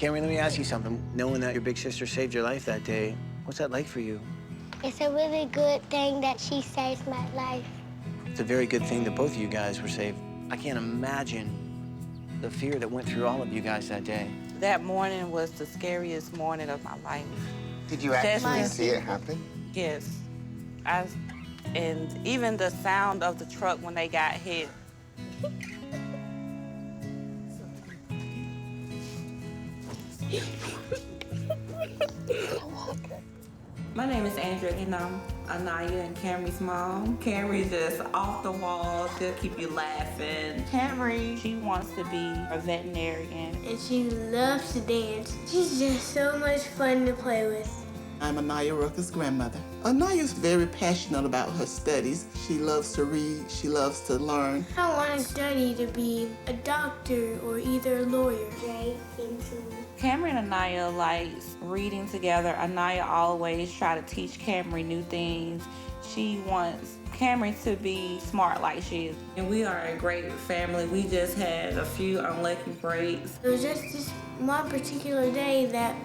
Cameron, let me ask you something. Knowing that your big sister saved your life that day, what's that like for you? It's a really good thing that she saved my life. It's a very good thing that both of you guys were saved. I can't imagine the fear that went through all of you guys that day. That morning was the scariest morning of my life. Did you actually see it happen? Yes. And even the sound of the truck when they got hit. My name is Andrea, and I'm Anaya and Camry's mom. Camry's just off the wall, she'll keep you laughing. Camry, she wants to be a veterinarian. And she loves to dance. She's just so much fun to play with. I'm Anaya Rucker's grandmother. Anaya's very passionate about her studies. She loves to read, she loves to learn. I want to study to be a doctor or either a lawyer. Camry and Anaya likes reading together. Anaya always try to teach Camry new things. She wants Camry to be smart like she is. And we are a great family. We just had a few unlucky breaks. It was just this one particular day that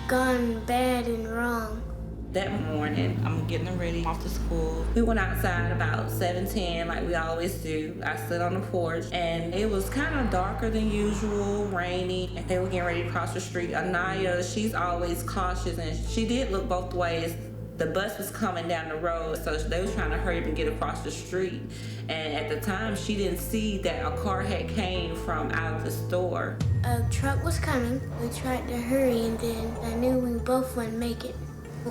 gone bad and wrong. That morning, I'm getting ready off to school. We went outside about 7:10 like we always do. I stood on the porch and it was kind of darker than usual, rainy, and they were getting ready to cross the street. Anaya, she's always cautious and she did look both ways. The bus was coming down the road, so they was trying to hurry up and get across the street. And at the time, she didn't see that a car had came from out of the store. A truck was coming. We tried to hurry, and then I knew we both wouldn't make it.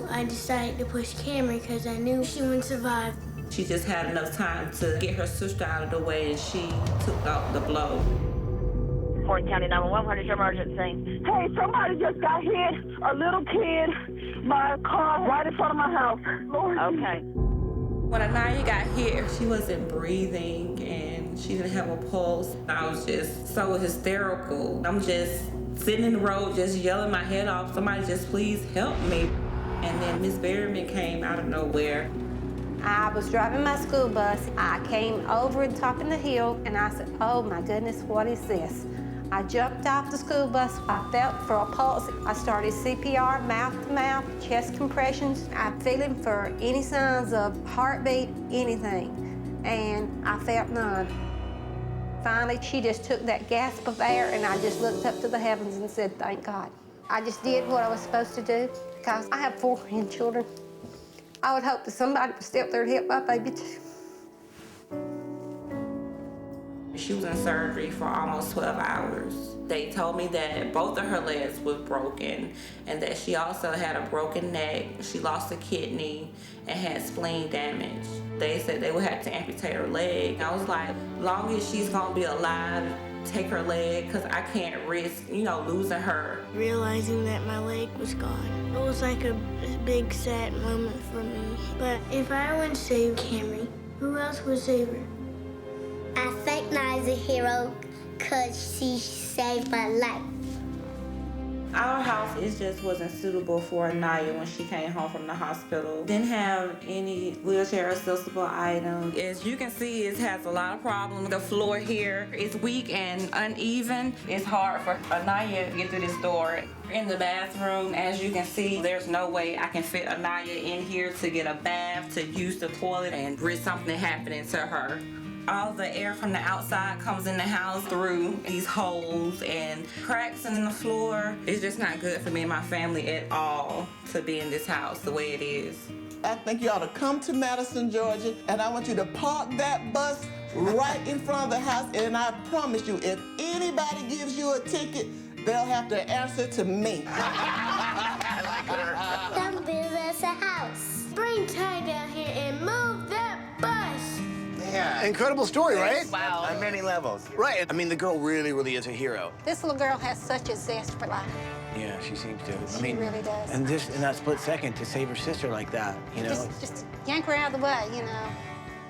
I decided to push Camry because I knew she wouldn't survive. She just had enough time to get her sister out of the way, and she took out the blow. Fort County 911, what is your emergency? Hey, somebody just got hit, a little kid, by a car right in front of my house. Lord. Okay. When Anaya got hit, she wasn't breathing and she didn't have a pulse. I was just so hysterical. I'm just sitting in the road, just yelling my head off, somebody just please help me. And then Miss Berryman came out of nowhere. I was driving my school bus. I came over the top of the hill and I said, oh my goodness, what is this? I jumped off the school bus. I felt for a pulse. I started CPR, mouth to mouth, chest compressions. I'm feeling for any signs of heartbeat, anything. And I felt none. Finally, she just took that gasp of air and I just looked up to the heavens and said, thank God. I just did what I was supposed to do because I have 4 grandchildren. I would hope that somebody would step there to help my baby too. She was in surgery for almost 12 hours. They told me that both of her legs were broken and that she also had a broken neck. She lost a kidney and had spleen damage. They said they would have to amputate her leg. I was like, long as she's gonna be alive, take her leg, because I can't risk, losing her. Realizing that my leg was gone, it was like a big sad moment for me. But if I wouldn't save Camry, who else would save her? I think Naya's a hero because she saved my life. Our house, it just wasn't suitable for Anaya when she came home from the hospital. Didn't have any wheelchair accessible items. As you can see, it has a lot of problems. The floor here is weak and uneven. It's hard for Anaya to get through this door. In the bathroom, as you can see, there's no way I can fit Anaya in here to get a bath, to use the toilet, and risk something happening to her. All the air from the outside comes in the house through these holes and cracks in the floor. It's just not good for me and my family at all to be in this house the way it is. I think you ought to come to Madison, Georgia, and I want you to park that bus right in front of the house, and I promise you, if anybody gives you a ticket, they'll have to answer to me. I like her. Come build us a house. Bring Ty down here and move that bus. Yeah. Incredible story, right? Wow. On many levels. Right. I mean, the girl really, really is a hero. This little girl has such a zest for life. Yeah, she seems to. She really does. And just in that split second to save her sister like that, Just yank her out of the way,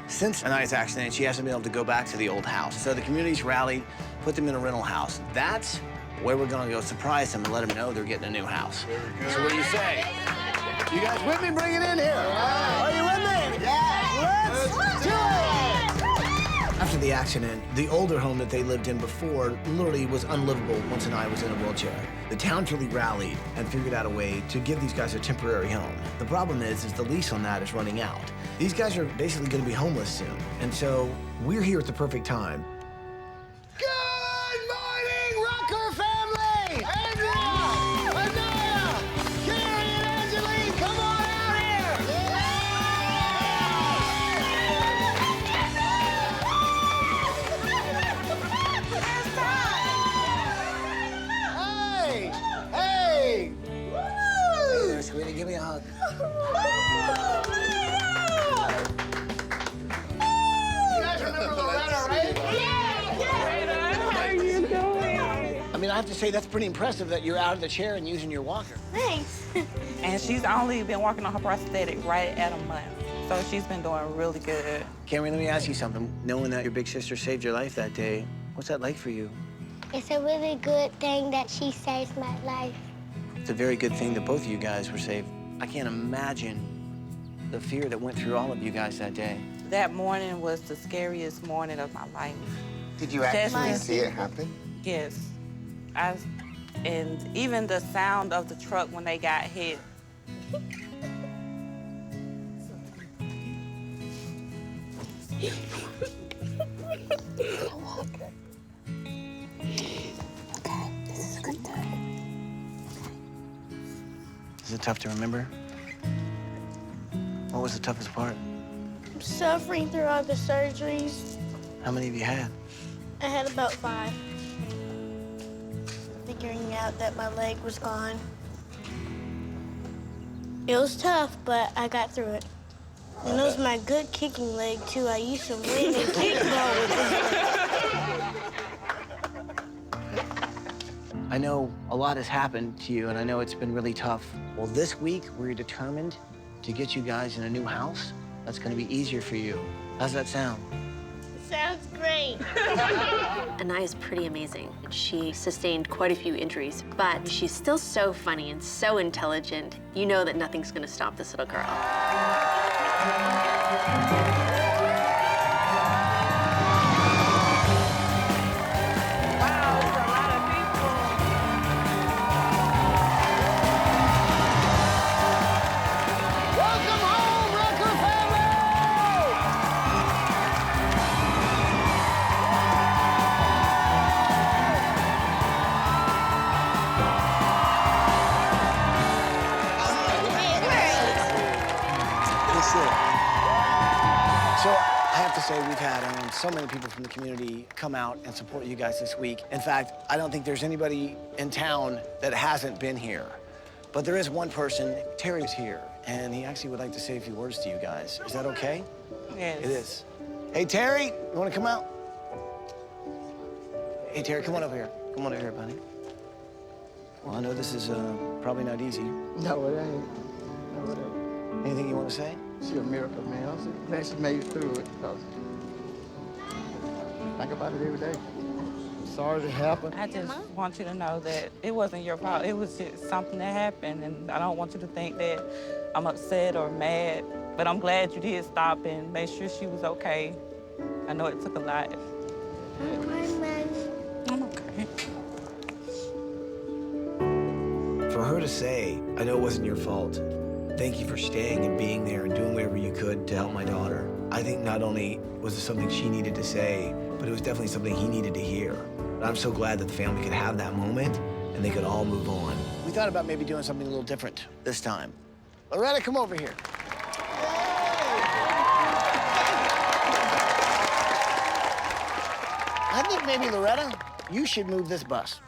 Since Anaya's accident, she hasn't been able to go back to the old house. So the community's rallied, put them in a rental house. That's where we're gonna go surprise them and let them know they're getting a new house. So what do you say? You guys with me? Bring it in here. Are you with me? Yeah. Let's do it! After the accident, the older home that they lived in before literally was unlivable once Anaya was in a wheelchair. The town's really rallied and figured out a way to give these guys a temporary home. The problem is the lease on that is running out. These guys are basically gonna be homeless soon. And so we're here at the perfect time. Good morning, Rucker family! Andrea, Anaya, Carrie, and Angeline, come on out here! Hey! Hey! Hey there, sweetie, give me a hug. You guys remember Loretta, right? I mean, I have to say, that's pretty impressive that you're out of the chair and using your walker. Thanks. And she's only been working on her prosthetic right at a month. So she's been doing really good. Cameron, let me ask you something. Knowing that your big sister saved your life that day, what's that like for you? It's a really good thing that she saved my life. It's a very good thing that both of you guys were saved. I can't imagine the fear that went through all of you guys that day. That morning was the scariest morning of my life. Did you actually see it happen? Yes. And even the sound of the truck when they got hit. This is a good time. Is it tough to remember? What was the toughest part? Suffering through all the surgeries. How many have you had? I had about 5. Figuring out that my leg was gone. It was tough, but I got through it. And it was my good kicking leg, too. I used to win and kickball with this. I know a lot has happened to you, and I know it's been really tough. Well, this week, we're determined to get you guys in a new house that's gonna be easier for you. How's that sound? Sounds great. Anaya's pretty amazing. She sustained quite a few injuries, but she's still so funny and so intelligent. You know that nothing's gonna stop this little girl. Welcome home, Rucker family! So I have to say, we've had so many people from the community come out and support you guys this week. In fact, I don't think there's anybody in town that hasn't been here. But there is one person, Terry's here, and he actually would like to say a few words to you guys. Is that okay? Yes. It is. Hey, Terry, you want to come out? Hey, Terry, come on over here. Come on over here, buddy. Well, I know this is probably not easy. No, it ain't. No, it ain't. Anything you want to say? She's a miracle, man. I'm so glad she made it through it. Think about it every day. Sorry it happened. I just want you to know that it wasn't your fault. It was just something that happened, and I don't want you to think that I'm upset or mad, but I'm glad you did stop and make sure she was okay. I know it took a lot. I'm okay. For her to say, I know it wasn't your fault, thank you for staying and being there and doing whatever you could to help my daughter. I think not only was it something she needed to say, but it was definitely something he needed to hear. And I'm so glad that the family could have that moment and they could all move on. We thought about maybe doing something a little different this time. Loretta, come over here. I think maybe, Loretta, you should move this bus.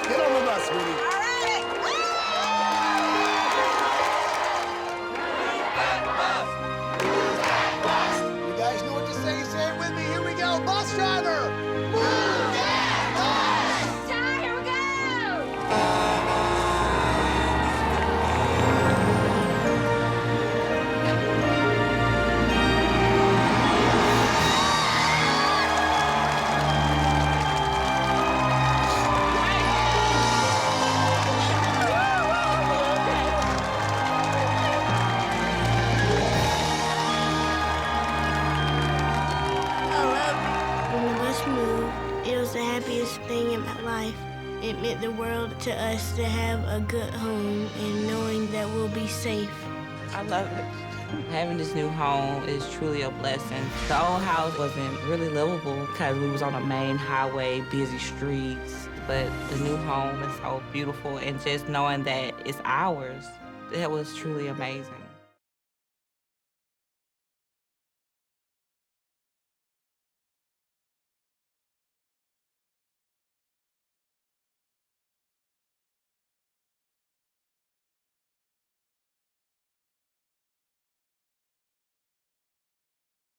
Get on the bus, sweetie. You guys know what to say? Say it with me. Here we go. Bus driver. Move that bus. Here we go! It meant the world to us to have a good home and knowing that we'll be safe. I love it. Having this new home is truly a blessing. The old house wasn't really livable because we was on a main highway, busy streets. But the new home is so beautiful, and just knowing that it's ours, that was truly amazing.